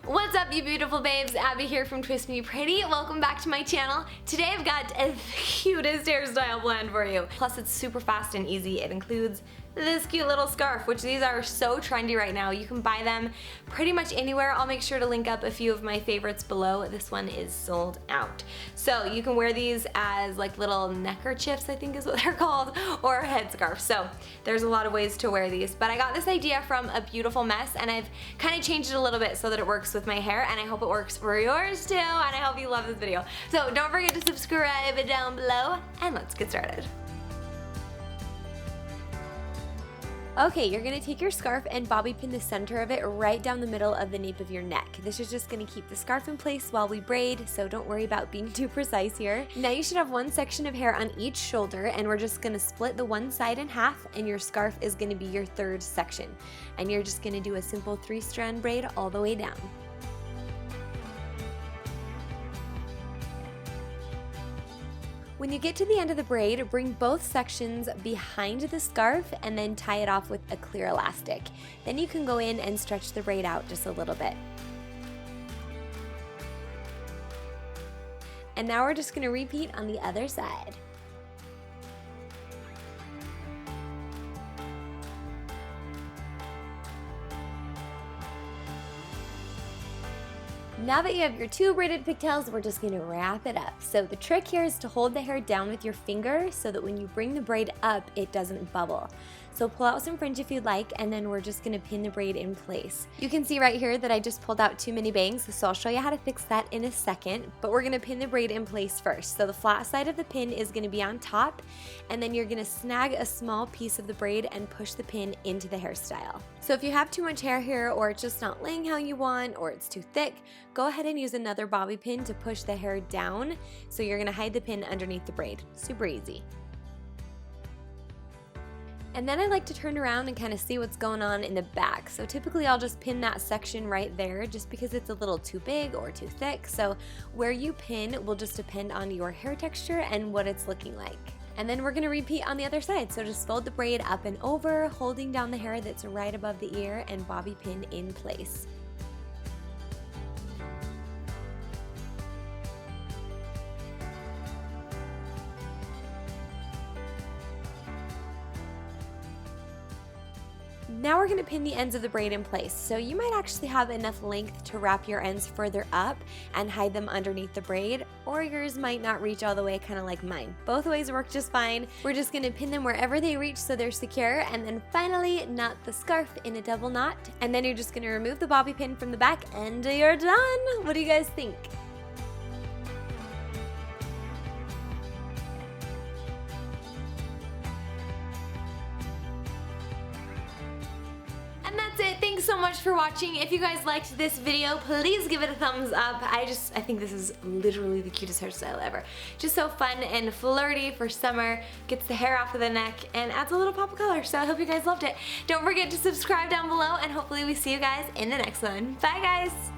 What's up, you beautiful babes? Abby here from Twist Me Pretty. Welcome back to my channel. Today I've got the cutest hairstyle planned for you. Plus it's super fast and easy. It includes this cute little scarf, which these are so trendy right now. You can buy them pretty much anywhere. I'll make sure to link up a few of my favorites below. This one is sold out. So you can wear these as like little neckerchiefs, I think is what they're called, or a headscarf. So there's a lot of ways to wear these. But I got this idea from A Beautiful Mess, and I've kind of changed it a little bit so that it works with my hair, and I hope it works for yours too, and I hope you love this video. So don't forget to subscribe down below, and let's get started. Okay, you're gonna take your scarf and bobby pin the center of it right down the middle of the nape of your neck. This is just gonna keep the scarf in place while we braid, so don't worry about being too precise here. Now you should have one section of hair on each shoulder, and we're just gonna split the one side in half, and your scarf is gonna be your third section. And you're just gonna do a simple 3-strand braid all the way down. When you get to the end of the braid, bring both sections behind the scarf and then tie it off with a clear elastic. Then you can go in and stretch the braid out just a little bit. And now we're just going to repeat on the other side. Now that you have your 2 braided pigtails, we're just gonna wrap it up. So the trick here is to hold the hair down with your finger so that when you bring the braid up, it doesn't bubble. So pull out some fringe if you'd like, and then we're just gonna pin the braid in place. You can see right here that I just pulled out too many bangs, so I'll show you how to fix that in a second, but we're gonna pin the braid in place first. So the flat side of the pin is gonna be on top, and then you're gonna snag a small piece of the braid and push the pin into the hairstyle. So if you have too much hair here, or it's just not laying how you want, or it's too thick, go ahead and use another bobby pin to push the hair down. So you're gonna hide the pin underneath the braid. Super easy. And then I like to turn around and kind of see what's going on in the back. So typically I'll just pin that section right there just because it's a little too big or too thick. So where you pin will just depend on your hair texture and what it's looking like. And then we're gonna repeat on the other side. So just fold the braid up and over, holding down the hair that's right above the ear, and bobby pin in place. Now we're going to pin the ends of the braid in place. So you might actually have enough length to wrap your ends further up and hide them underneath the braid, or yours might not reach all the way, kind of like mine. Both ways work just fine. We're just going to pin them wherever they reach so they're secure, and then finally knot the scarf in a double knot, and then you're just going to remove the bobby pin from the back and you're done. What do you guys think? And that's it. Thanks so much for watching. If you guys liked this video, please give it a thumbs up. I think this is literally the cutest hairstyle ever. Just so fun and flirty for summer, gets the hair off of the neck, and adds a little pop of color. So I hope you guys loved it. Don't forget to subscribe down below, and hopefully we see you guys in the next one. Bye guys!